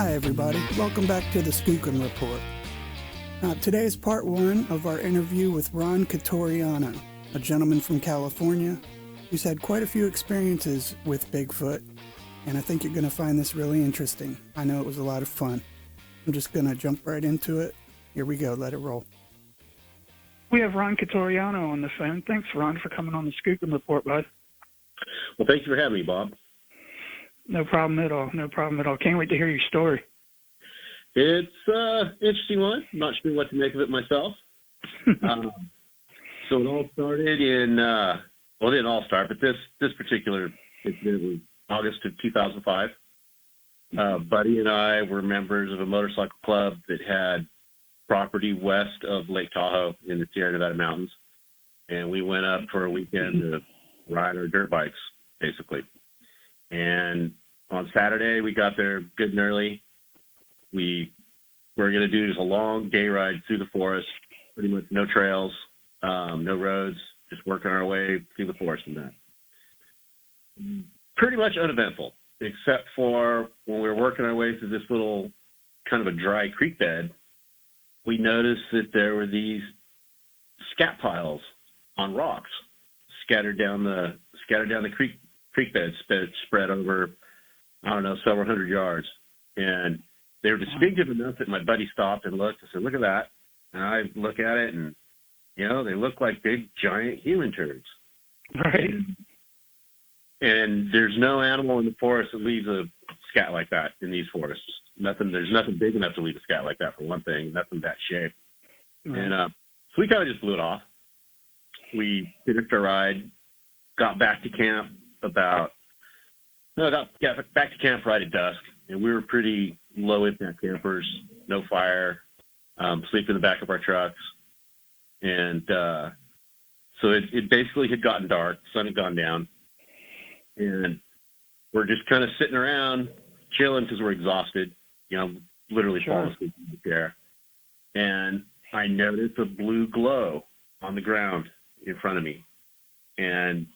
Hi, everybody. Welcome back to the Skookum Report. Today is part one of our interview with Ron Quitoriano, a gentleman from California who's had quite a few experiences with Bigfoot, and I think you're going to find this really interesting. I know it was a lot of fun. I'm just going to jump right into it. Here we go. Let it roll. We have Ron Quitoriano on the phone. Thanks, Ron, for coming on the Skookum Report, bud. Well, thank you for having me, Bob. No problem at all. No problem at all. Can't wait to hear your story. It's an interesting one. I'm not sure what to make of it myself. So it all started in, well, it didn't all start, but this particular incident was August of 2005. Buddy and I were members of a motorcycle club that had property west of Lake Tahoe in the Sierra Nevada mountains. And we went up for a weekend to ride our dirt bikes, basically. And on Saturday, we got there good and early. We were going to do just a long day ride through the forest, pretty much no trails, no roads, just working our way through the forest and that. Pretty much uneventful, except for when we were working our way through this little kind of a dry creek bed, we noticed that there were these scat piles on rocks scattered down the creek bed, spread over, I don't know, several hundred yards. And they were distinctive enough that my buddy stopped and looked and said, "Look at that." And I look at it and, you know, they look like big, giant human turds. Right. And there's no animal in the forest that leaves a scat like that in these forests. There's nothing big enough to leave a scat like that, for one thing, nothing that shape. Right. And so we kind of just blew it off. We finished our ride, got back to camp back to camp right at dusk, and we were pretty low impact campers, no fire, sleep in the back of our trucks. And so it basically had gotten dark, sun had gone down, and we're just kind of sitting around chilling because we're exhausted, you know, literally falling asleep in the chair. And I noticed a blue glow on the ground in front of me. And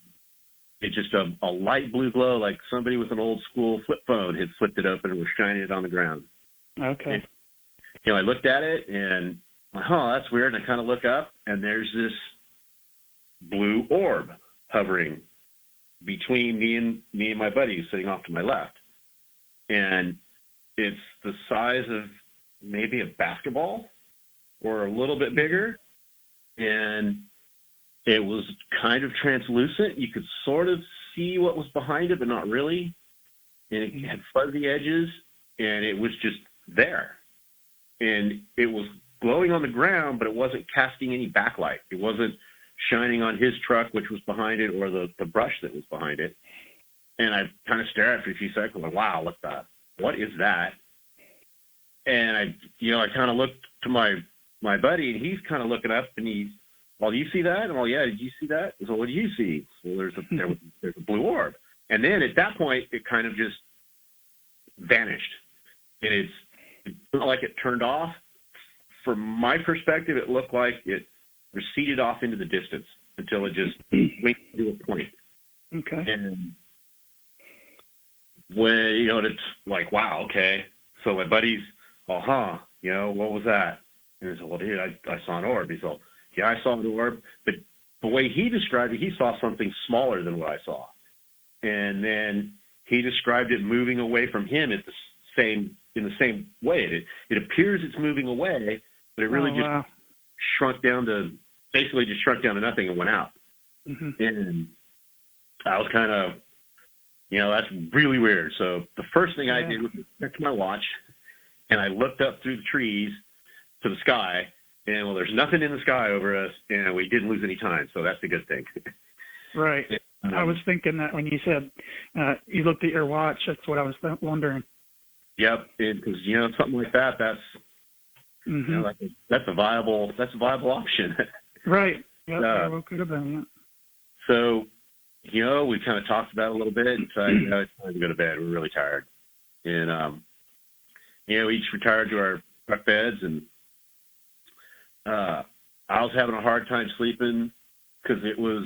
it's just a light blue glow, like somebody with an old school flip phone had flipped it open and was shining it on the ground. Okay. And, you know, I looked at it and, oh, that's weird. And I kind of look up and there's this blue orb hovering between me and my buddy who's sitting off to my left. And it's the size of maybe a basketball or a little bit bigger. And it was kind of translucent. You could sort of see what was behind it, but not really. And it had fuzzy edges, and it was just there. And it was glowing on the ground, but it wasn't casting any backlight. It wasn't shining on his truck, which was behind it, or the brush that was behind it. And I kind of stared after a few seconds, like, wow, look at that. What is that? And I kind of looked to my buddy, and he's kind of looking up, and he's, "Well, do you see that?" And, "Well, yeah, did you see that?" So, "What do you see?" Well, there's a blue orb. And then at that point, it kind of just vanished. And it's not like it turned off. From my perspective, it looked like it receded off into the distance until it just went to a point. Okay. And when, you know, it's like, wow, okay. So my buddy's, "What was that?" And I said, "Well, dude, I saw an orb." He said, "Yeah, I saw an orb," but the way he described it, he saw something smaller than what I saw. And then he described it moving away from him in the same way. It appears it's moving away, but it really shrunk down to nothing and went out. Mm-hmm. And I was kind of, that's really weird. So the first thing I did was check my watch, and I looked up through the trees to the sky. And, well, there's nothing in the sky over us, and we didn't lose any time, so that's a good thing. Right. I was thinking that when you said you looked at your watch, that's what I was wondering. Yep, because, something like that, that's that's a viable option. Right. Yeah, well, could have been. Yeah. So, we kind of talked about it a little bit and decided, it's time to go to bed. We're really tired. And, we each retired to our truck beds, and I was having a hard time sleeping because it was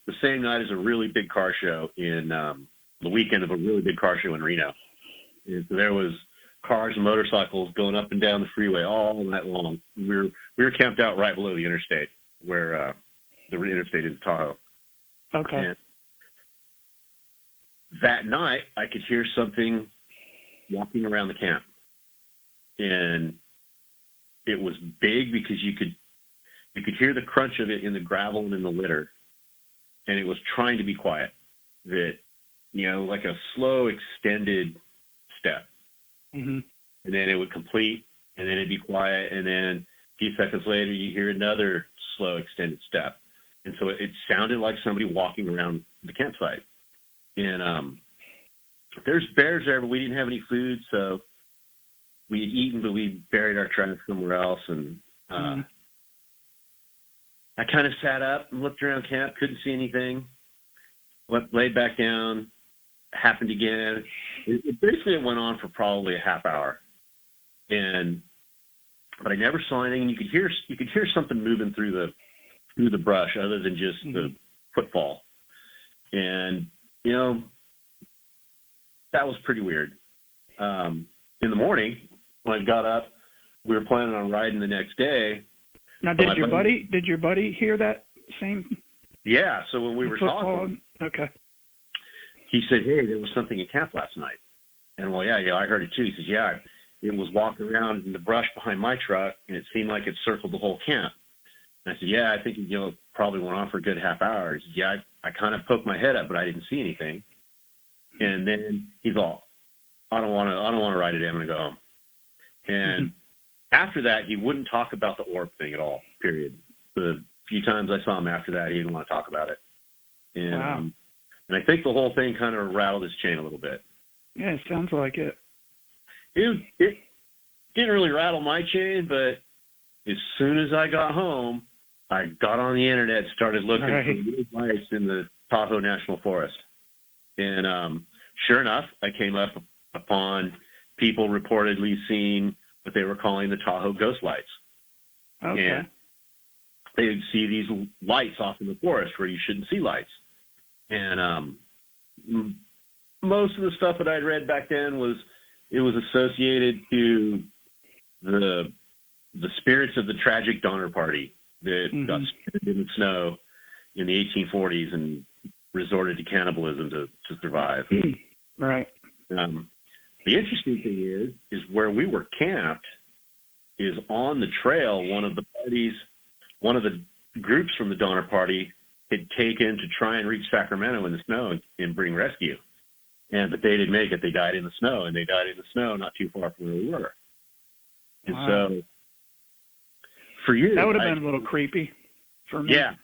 the same night as a really big car show the weekend of a really big car show in Reno. And so there was cars and motorcycles going up and down the freeway all night long. We were camped out right below the interstate, where the interstate is Tahoe. Okay. And that night, I could hear something walking around the camp, and it was big because you could hear the crunch of it in the gravel and in the litter, and it was trying to be quiet. That, like a slow, extended step. Mm-hmm. And then it would complete, and then it'd be quiet, and then a few seconds later, you hear another slow, extended step. And so it sounded like somebody walking around the campsite. And there's bears there, but we didn't have any food, so we had eaten, but we buried our trash somewhere else. And I kind of sat up and looked around camp, couldn't see anything. Laid back down, happened again. It basically went on for probably a half hour, but I never saw anything. You could hear something moving through the brush, other than just the footfall. And that was pretty weird. In the morning, when I got up, we were planning on riding the next day. Now, did your buddy hear that same? Yeah. So when we were talking, okay. He said, "Hey, there was something at camp last night." And well, yeah, I heard it too. He says, "Yeah, it was walking around in the brush behind my truck, and it seemed like it circled the whole camp." And I said, "Yeah, I think it probably went on for a good half hour." He said, "Yeah, I kind of poked my head up, but I didn't see anything." And then he's all, "I don't want to ride it. I'm going to go home." And after that, he wouldn't talk about the orb thing at all. Period. The few times I saw him after that, he didn't want to talk about it. And wow. And I think the whole thing kind of rattled his chain a little bit. Yeah, it sounds like it. It didn't really rattle my chain, but as soon as I got home, I got on the internet, started looking for lights in the Tahoe National Forest. And sure enough, I came up upon people reportedly seeing what they were calling the Tahoe ghost lights. Okay. And they would see these lights off in the forest where you shouldn't see lights. And most of the stuff that I'd read back then was associated to the spirits of the tragic Donner Party that got stranded in the snow in the 1840s and resorted to cannibalism to survive. Right. The interesting thing is where we were camped is on the trail. One of the groups from the Donner Party had taken to try and reach Sacramento in the snow and bring rescue. But they didn't make it. They died in the snow, and they died in the snow not too far from where we were. And so for years... That would have been a little creepy for me. Yeah.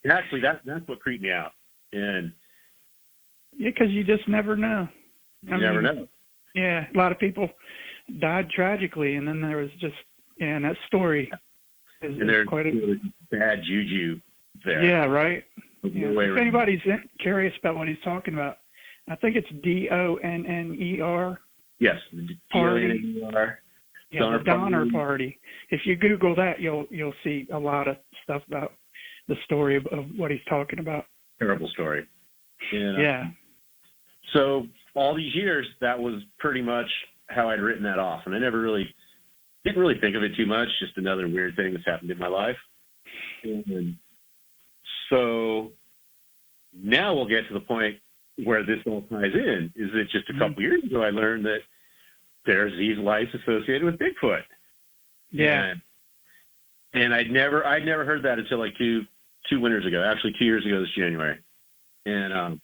Actually, that's what creeped me out. And yeah, because you just never know. You never know. Yeah, a lot of people died tragically, and then there was just, and that story is quite a bad juju there. Yeah, right. Yeah. If anybody's curious about what he's talking about, I think it's Donner. Yes, Party. Donner. Yeah, the Donner Party. If you Google that, you'll see a lot of stuff about the story of what he's talking about. Terrible story. Yeah. So all these years, that was pretty much how I'd written that off, and I didn't really think of it too much. Just another weird thing that's happened in my life. And so now we'll get to the point where this all ties in. Is that just a couple years ago I learned that there's these lights associated with Bigfoot. Yeah. And I'd never heard that until like two winters ago. Actually, 2 years ago this January. And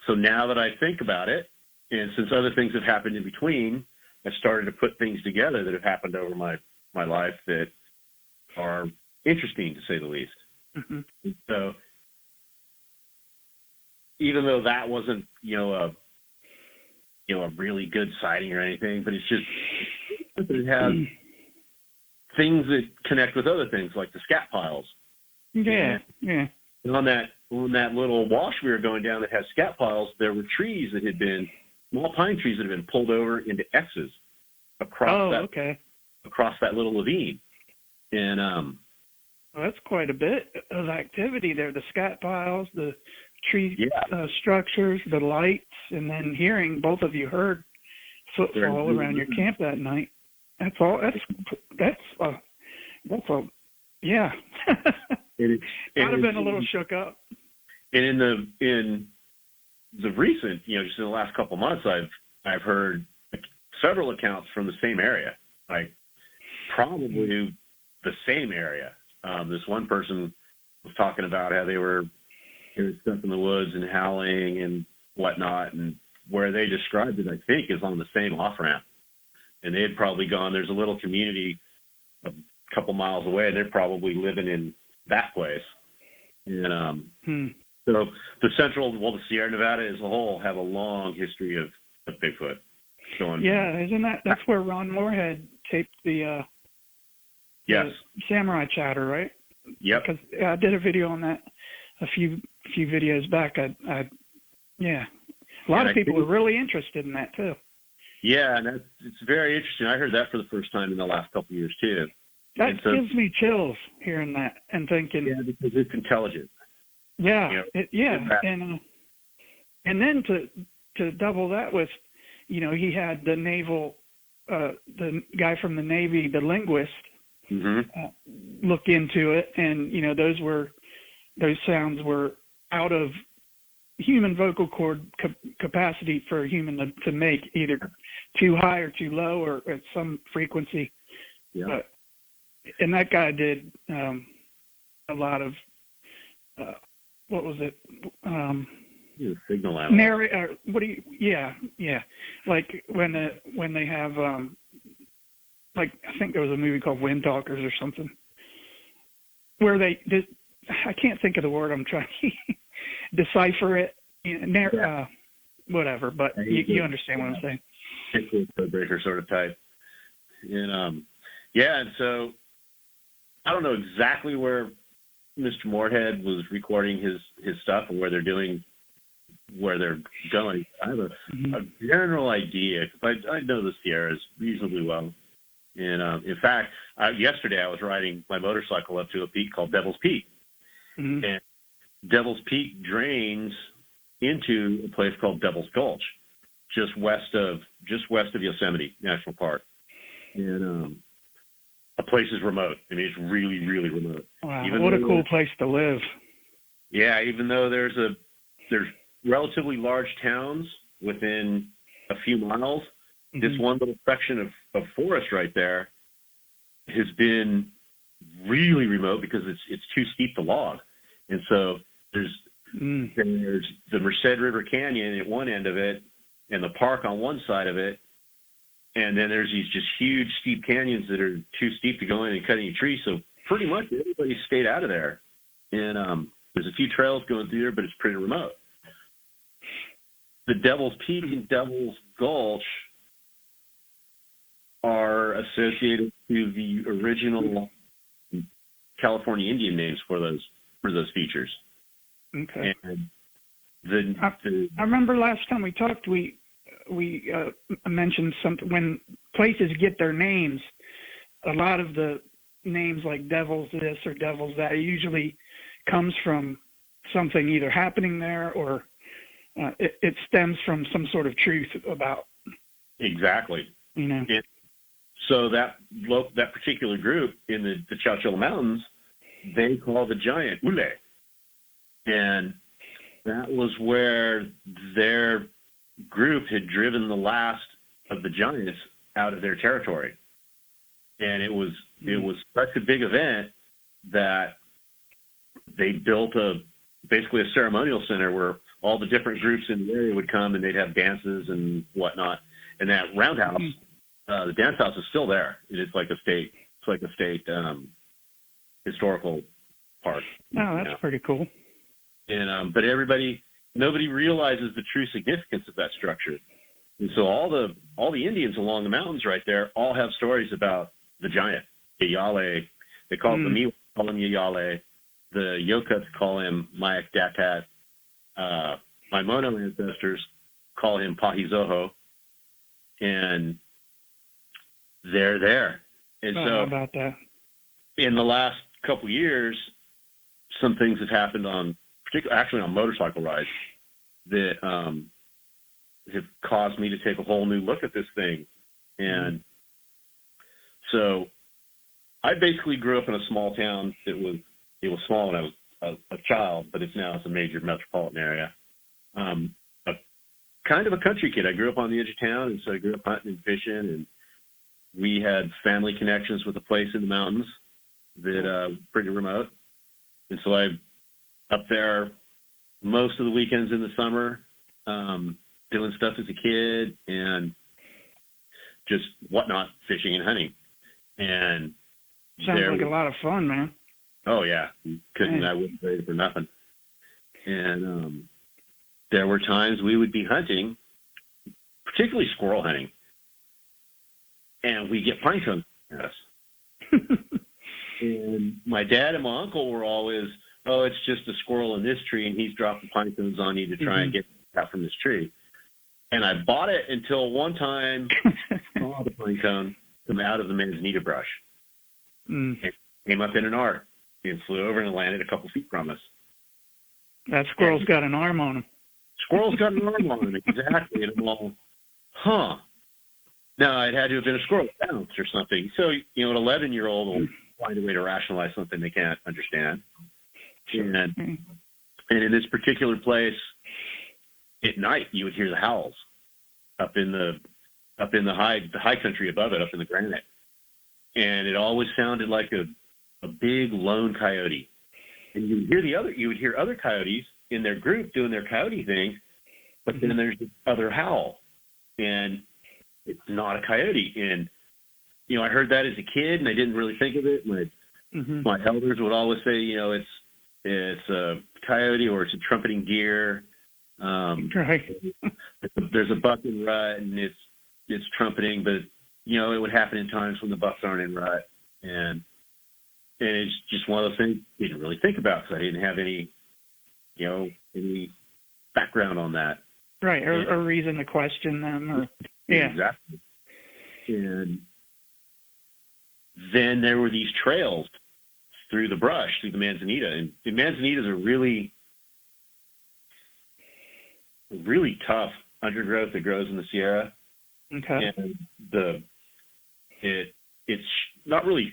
so now that I think about it, and since other things have happened in between, I started to put things together that have happened over my life that are interesting, to say the least. Mm-hmm. So even though that wasn't, a really good sighting or anything, but it's just it has things that connect with other things, like the scat piles. Yeah, yeah. And on that little wash we were going down that has scat piles, there were trees that had been small pine trees that had been pulled over into X's across that little ravine. And well, that's quite a bit of activity there. The scat piles, the tree structures, the lights, and then both of you heard footfall around your camp that night. That's all. Yeah. I'd have been a little shook up. And in the recent, just in the last couple months, I've heard several accounts from the same area, like probably the same area. This one person was talking about how they were stuck in the woods and howling and whatnot, and where they described it, I think, is on the same off-ramp. And they had probably gone, there's a little community a couple miles away, and they're probably living in that place. And so the Sierra Nevada as a whole have a long history of Bigfoot. That's where Ron Moorhead taped the samurai chatter, right? Yep. Because I did a video on that a few videos back. A lot of people were really interested in that too. Yeah, and it's very interesting. I heard that for the first time in the last couple of years too. That gives me chills hearing that and thinking. Yeah, because it's intelligent. Yeah, and then to double that with, he had the the guy from the Navy, the linguist, look into it, and those sounds were out of human vocal cord capacity for a human to make, either too high or too low or at some frequency. Yeah. And that guy did a lot of what was it? Signal analysis. Like when they have like, I think there was a movie called Wind Talkers or something, where I can't think of the word I'm trying to decipher it, whatever, but you understand what I'm saying. Code breaker sort of type. And and so I don't know exactly where Mr. Moorhead was recording his stuff and where they're going. I have a general idea, because I know the Sierras reasonably well. And in fact, yesterday I was riding my motorcycle up to a peak called Devil's Peak. And Devil's Peak drains into a place called Devil's Gulch, just west of Yosemite National Park. And a place is remote. I mean, it's really, really remote. Wow, what a cool place to live. Yeah, even though there's relatively large towns within a few miles, this one little section of forest right there has been really remote because it's too steep to log. And so there's the Merced River Canyon at one end of it and the park on one side of it. And then there's these just huge steep canyons that are too steep to go in and cut any trees. So pretty much everybody stayed out of there. And there's a few trails going through there, but it's pretty remote. The Devil's Peak and Devil's Gulch are associated to the original California Indian names for those features. Okay. And I remember last time we talked, we mentioned something, when places get their names, a lot of the names like Devil's this or Devil's that usually comes from something either happening there or it stems from some sort of truth about. Exactly. So that particular group in the Chowchilla Mountains, they call the giant Ule. And that was where their group had driven the last of the giants out of their territory. And it was such a big event that they built basically a ceremonial center where all the different groups in the area would come and they'd have dances and whatnot. And that roundhouse, the dance house, is still there. It's like a state historical park. Oh, that's pretty cool. And but nobody realizes the true significance of that structure. And so all the Indians along the mountains right there all have stories about the giant, the Yale. They call him the Miwa, call him Yale. The Yokuts call him Mayak Datat. My Mono ancestors call him Pahizoho. And they're there. And so how about that? In the last couple of years, some things have happened actually on motorcycle rides that have caused me to take a whole new look at this thing. And so I basically grew up in a small town. It was small when I was a child, but it's a major metropolitan area. Kind of a country kid. I grew up on the edge of town, and so I grew up hunting and fishing, and we had family connections with a place in the mountains that pretty remote. And so I up there most of the weekends in the summer, doing stuff as a kid and just whatnot, fishing and hunting. And sounds like a lot of fun, man. Oh yeah, I wouldn't trade it for nothing. And there were times we would be hunting, particularly squirrel hunting, and we get pine cones at us. And my dad and my uncle were always, "Oh, it's just a squirrel in this tree, and he's dropping pine cones on you to try and get out from this tree." And I bought it until one time I saw the pine cone come out of the manzanita brush. It came up in an arc and flew over and landed a couple feet from us. That squirrel's got an arm on him. Squirrel's got an arm on him, exactly. And I'm all, Now, it had to have been a squirrel that bounced or something. So, an 11-year-old will find a way to rationalize something they can't understand. And in this particular place, at night, you would hear the howls up in the high country above it, up in the granite. And it always sounded like a big lone coyote. And you would hear other coyotes in their group doing their coyote thing, but then there's this other howl, and it's not a coyote. And I heard that as a kid, and I didn't really think of it. My elders would always say, it's a coyote or it's a trumpeting deer. Right. There's a buck in rut, and it's trumpeting, but it would happen in times when the bucks aren't in rut, and it's just one of those things I didn't really think about because I didn't have any background on that. Right, or a reason to question them. Or, yeah. Exactly. And then there were these trails through the brush, through the manzanita. And the manzanitas are really, really tough undergrowth that grows in the Sierra. Okay. And it's not really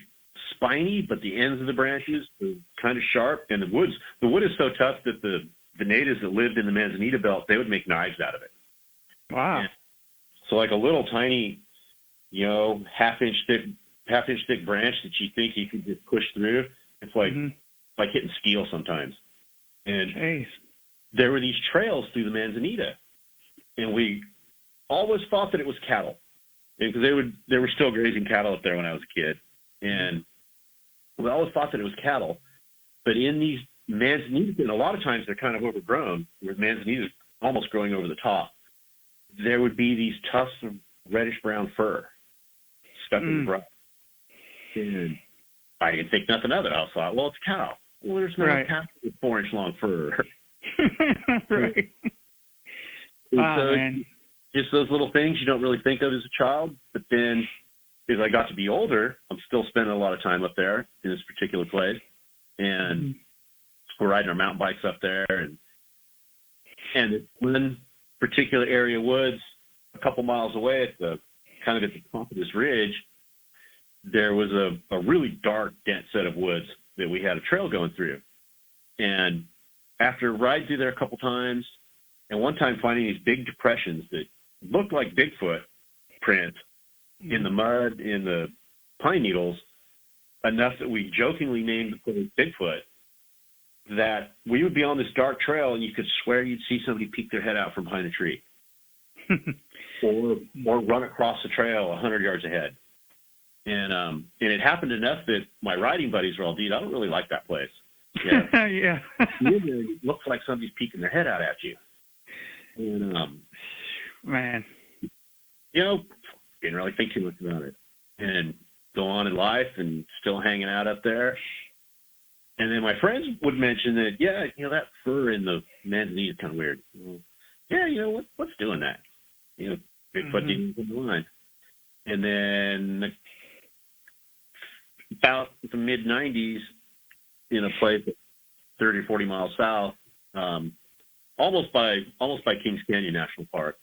spiny, but the ends of the branches are kind of sharp. And the wood is so tough that the natives that lived in the manzanita belt, they would make knives out of it. Wow. And so like a little tiny, half-inch thick branch that you think you could just push through, it's like hitting steel sometimes. And there were these trails through the manzanita, and we always thought that it was cattle, because there were still grazing cattle up there when I was a kid, and we always thought that it was cattle. But in these manzanitas, and a lot of times they're kind of overgrown, with manzanitas almost growing over the top, there would be these tufts of reddish-brown fur stuck in the brush. And I didn't think nothing of it. I thought, well, it's a cow. Well, there's no cow with 4-inch long fur. Right. So man. Just those little things you don't really think of as a child. But then as I got to be older, I'm still spending a lot of time up there in this particular place. And we're riding our mountain bikes up there. And it's one particular area of woods a couple miles away at the top of this ridge, there was a really dark, dense set of woods that we had a trail going through. And after riding through there a couple times, and one time finding these big depressions that looked like Bigfoot prints in the mud, in the pine needles, enough that we jokingly named the place Bigfoot, that we would be on this dark trail and you could swear you'd see somebody peek their head out from behind a tree or run across the trail 100 yards ahead. And it happened enough that my riding buddies were all, dude, I don't really like that place. Yeah. Yeah. It looks like somebody's peeking their head out at you. And, man, didn't really think too much about it and go on in life and still hanging out up there. And then my friends would mention that, that fur in the manzanita is kind of weird. Well, what's doing that? Bigfoot didn't come to line. And then about the mid-'90s, in a place 30 or 40 miles south, almost by Kings Canyon National Park,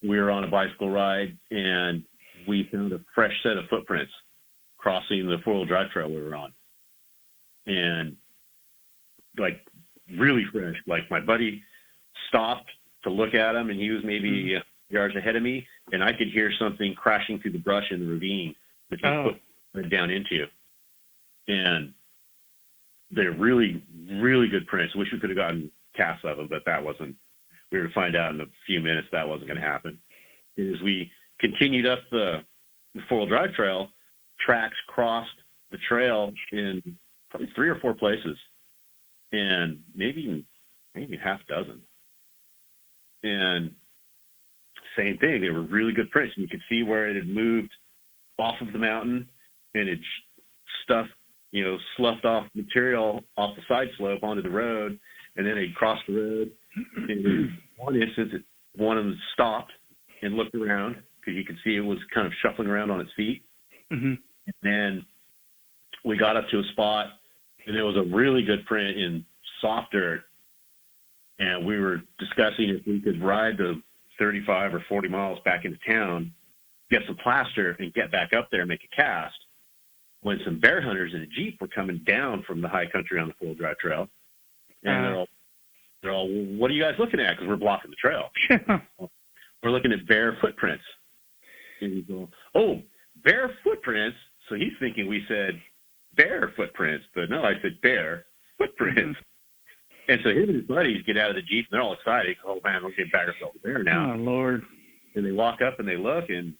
we were on a bicycle ride, and we found a fresh set of footprints crossing the four-wheel drive trail we were on. And, like, really fresh. Like, my buddy stopped to look at them, and he was maybe yards ahead of me, and I could hear something crashing through the brush in the ravine that he put down into. And they're really, really good prints. Wish we could have gotten casts of them, but that wasn't. We were to find out in a few minutes that wasn't going to happen. As we continued up the four-wheel drive trail, tracks crossed the trail in probably 3 or 4 places, and maybe half a dozen. And same thing, they were really good prints, and you could see where it had moved off of the mountain, and it sloughed off material off the side slope onto the road, and then it crossed the road. And in one instance, one of them stopped and looked around because you could see it was kind of shuffling around on its feet. Mm-hmm. And then we got up to a spot, and there was a really good print in soft dirt, and we were discussing if we could ride the 35 or 40 miles back into town, get some plaster, and get back up there and make a cast, when some bear hunters in a Jeep were coming down from the high country on the four-wheel drive trail. And they're all, what are you guys looking at? Because we're blocking the trail. We're looking at bear footprints. And he's going, oh, bear footprints? So he's thinking we said bear footprints, but no, I said bear footprints. Mm-hmm. And so him and his buddies get out of the Jeep, and they're all excited. Oh, man, we're getting back ourselves a bear now. Oh, Lord. And they walk up and they look, and,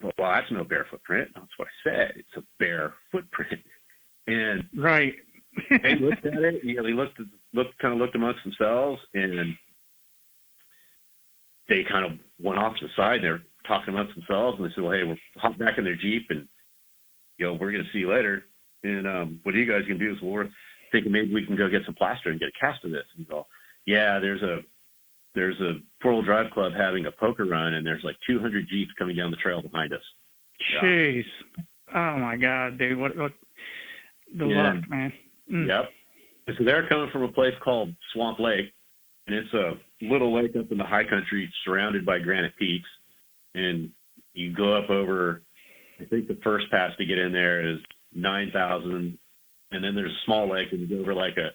well, that's no bear footprint. That's what I said. It's a bear footprint. And right. they looked at it. They looked amongst themselves, and they kind of went off to the side. They're talking amongst themselves, and they said, well, hey, we'll hop back in their Jeep, and, we're going to see you later. And what are you guys going to do? So we're thinking maybe we can go get some plaster and get a cast of this. And go, yeah, there's a four-wheel drive club having a poker run, and there's like 200 Jeeps coming down the trail behind us. Jeez. Oh, my God, dude. What the luck, man. Mm. Yep. And so they're coming from a place called Swamp Lake, and it's a little lake up in the high country surrounded by granite peaks. And you go up over, I think the first pass to get in there is 9,000, and then there's a small lake, and you go over like a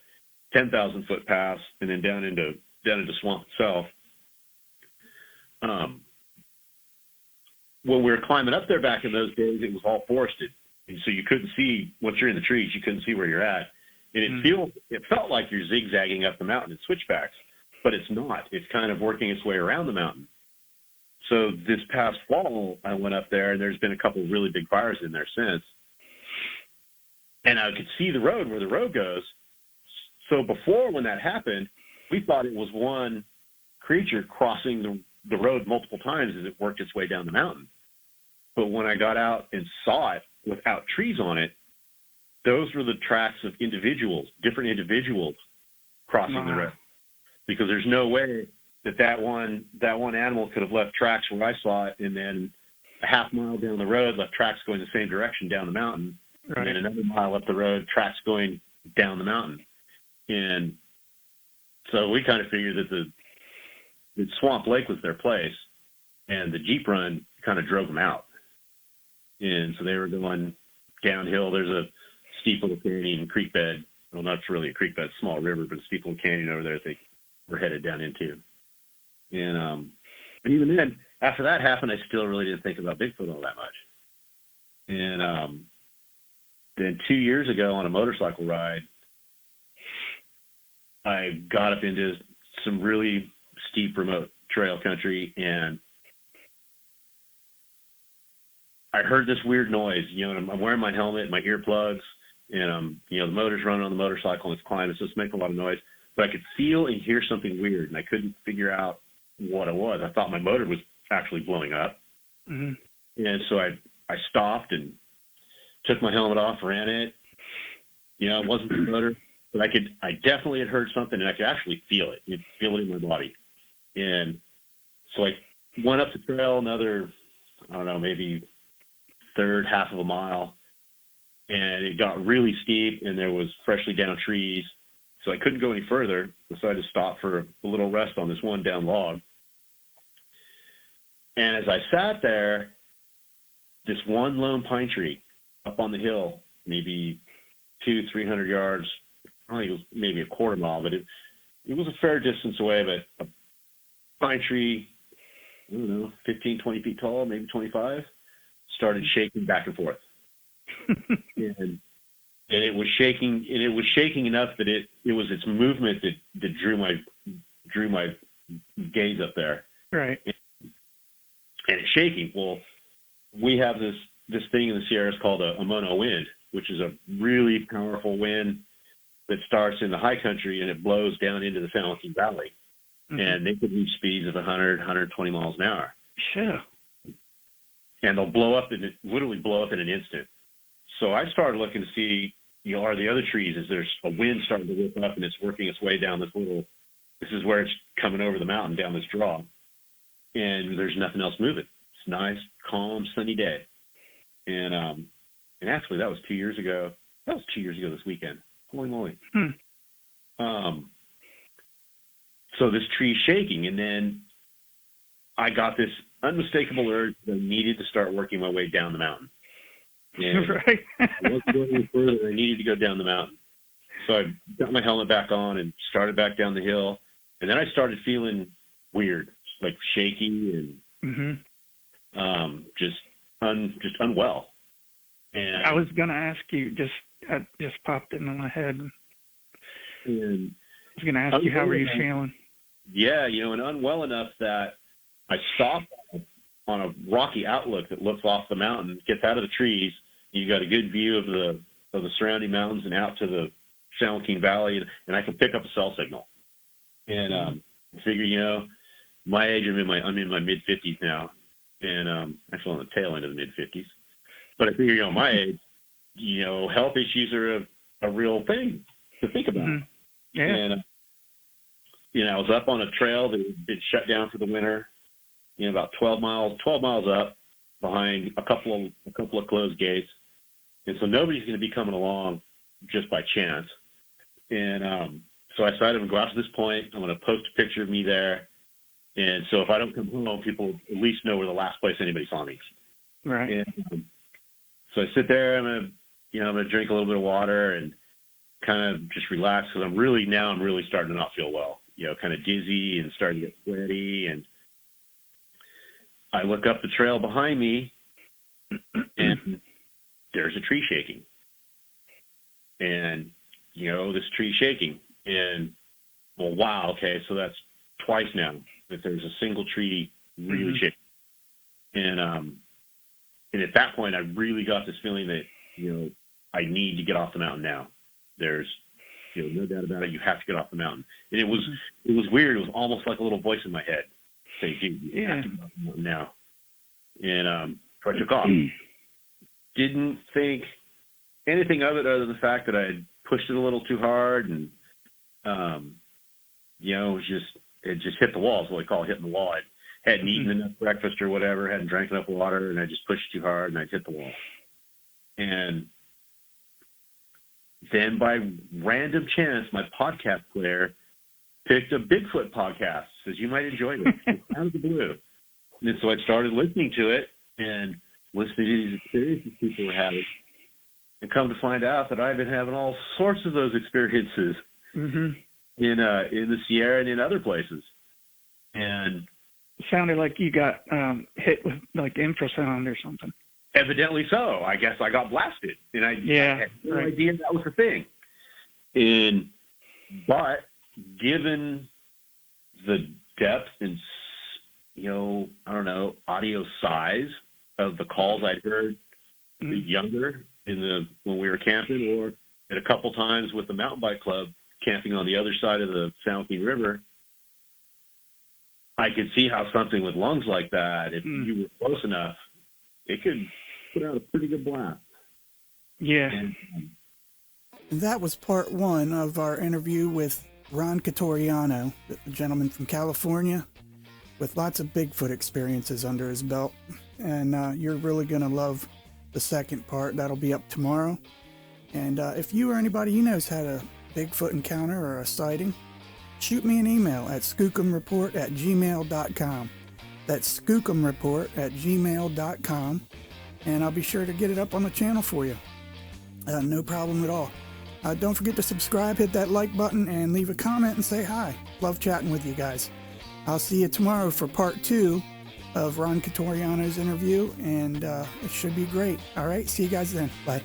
10,000-foot pass, and then down into swamp itself. When we were climbing up there back in those days, it was all forested, and so you couldn't see, once you're in the trees, you couldn't see where you're at. And it felt like you're zigzagging up the mountain in switchbacks, but it's not. It's kind of working its way around the mountain. So this past fall, I went up there, and there's been a couple of really big fires in there since. And I could see the road where the road goes. So before, when that happened, we thought it was one creature crossing the road multiple times as it worked its way down the mountain. But when I got out and saw it without trees on it, those were the tracks of different individuals crossing the road. Because there's no way that one animal could have left tracks where I saw it, and then a half mile down the road left tracks going the same direction down the mountain, right. And then another mile up the road, tracks going down the mountain. And so we kind of figured that the Swamp Lake was their place, and the Jeep run kind of drove them out. And so they were going downhill. There's a steep little canyon, creek bed. Well, not really a creek bed, small river, but a steep little canyon over there that they were headed down into. And even then, after that happened, I still really didn't think about Bigfoot all that much. And then 2 years ago on a motorcycle ride, I got up into some really steep, remote trail country, and I heard this weird noise. I'm wearing my helmet, my earplugs, and the motor's running on the motorcycle and it's climbing. It's just making a lot of noise. But I could feel and hear something weird, and I couldn't figure out what it was. I thought my motor was actually blowing up. Mm-hmm. And so I stopped and took my helmet off, ran it. It wasn't the motor, but I definitely had heard something, and I could actually feel it. You'd feel it in my body. And so I went up the trail another, I don't know, maybe half of a mile, and it got really steep, and there was freshly down trees. So I couldn't go any further. Decided to stop for a little rest on this one down log. And as I sat there, this one lone pine tree up on the hill, maybe 200-300 yards, I think it was maybe a quarter mile, but it was a fair distance away, but a pine tree, I don't know, 15, 20 feet tall, maybe 25, started shaking back and forth. and it was shaking enough that it was its movement that drew my gaze up there. Right. And it's shaking. Well, we have this thing in the Sierras called a mono wind, which is a really powerful wind that starts in the high country and it blows down into the San Joaquin Valley. Mm-hmm. And they could reach speeds of 100, 120 miles an hour. Sure. And they'll literally blow up in an instant. So I started looking to see, are the other trees, is there's a wind starting to whip up and it's working its way down this is where it's coming over the mountain down this draw. And there's nothing else moving. It's a nice, calm, sunny day. And actually that was 2 years ago. That was 2 years ago this weekend. Holy moly. So this tree's shaking, and then I got this unmistakable urge that I needed to start working my way down the mountain. And right. I wasn't going any further. I needed to go down the mountain. So I got my helmet back on and started back down the hill. And then I started feeling weird, like shaky and just unwell. And I was going to ask you, that just popped into my head. And I was going to ask you, how were you feeling? Yeah, and unwell enough that I stopped on a rocky outlook that looks off the mountain, gets out of the trees. You got a good view of the surrounding mountains and out to the San Joaquin Valley, and I can pick up a cell signal. And I figure, my age, I'm in my mid 50s now, and actually on the tail end of the mid 50s. But I figure, my age, health issues are a real thing to think about. Mm-hmm. Yeah. And I was up on a trail that had been shut down for the winter. About 12 miles up behind a couple of closed gates. And so nobody's going to be coming along just by chance. And so I decided to go out to this point. I'm going to post a picture of me there. And so if I don't come home, people at least know where the last place anybody saw me. Right. And so I sit there. I'm going to drink a little bit of water and kind of just relax because I'm really starting to not feel well. Kind of dizzy and starting to get sweaty. And I look up the trail behind me, and there's a tree shaking. And, this tree shaking. And, well, wow, okay, so that's twice now that there's a single tree really shaking. And at that point, I really got this feeling that, I need to get off the mountain now. There's, no doubt about it, you have to get off the mountain. And it was weird. It was almost like a little voice in my head saying, dude, you have to get off the mountain now. And so I took off. Didn't think anything of it other than the fact that I had pushed it a little too hard and, it just hit the wall. Is what we call hitting the wall. I hadn't eaten enough breakfast or whatever, hadn't drank enough water, and I just pushed too hard and I hit the wall. And then by random chance, my podcast player picked a Bigfoot podcast, says you might enjoy this, out of the blue. And so I started listening to it and listening to these experiences people were having, and come to find out that I've been having all sorts of those experiences in the Sierra and in other places. And it sounded like you got hit with like infrasound or something. Evidently so. I guess I got blasted, and I had no idea that was the thing. But given the depth and audio size of the calls I'd heard younger when we were camping, or at a couple times with the mountain bike club camping on the other side of the San Joaquin River, I could see how something with lungs like that, if you were close enough, it could put out a pretty good blast. Yeah. And that was part one of our interview with Ron Quitoriano, a gentleman from California with lots of Bigfoot experiences under his belt. And you're really going to love the second part. That'll be up tomorrow. And if you or anybody you know's had a Bigfoot encounter or a sighting, shoot me an email at skookumreport@gmail.com. That's skookumreport@gmail.com, and I'll be sure to get it up on the channel for you. No problem at all. Don't forget to subscribe, hit that like button, and leave a comment and say hi. Love chatting with you guys. I'll see you tomorrow for part 2 of Ron Quitoriano's interview, and it should be great. All right, see you guys then. Bye.